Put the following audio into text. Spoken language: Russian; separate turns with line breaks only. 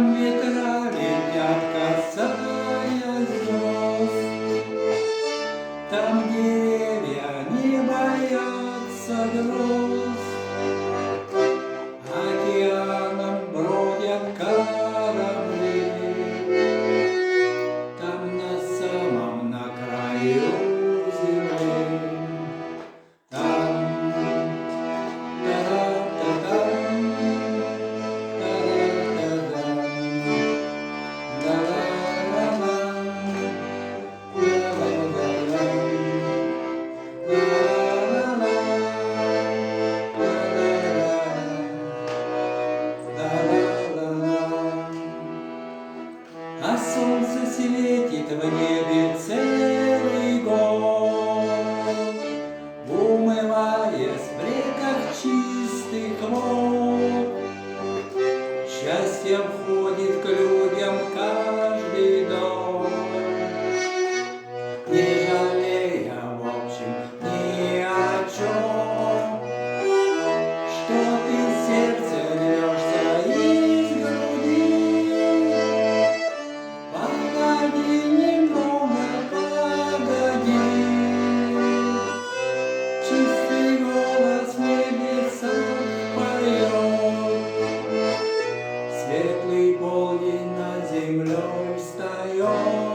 Там ветра летят, касаясь звезд, там деревья не боятся гроз, океаном бродят корабли, там на самом на краю земли. Там, та-да-та-дам, та-да-та-дам, да-да-да-дам, а солнце светит в небе целый год, умываясь в реках чистых вод. Счастье входит к людям каждый дом, не жалея, в общем, ни о чем, что ты сердце рвешься из груди. Погоди немного, погоди, чистый голос в небесах поет, светлый полдень над землей встает.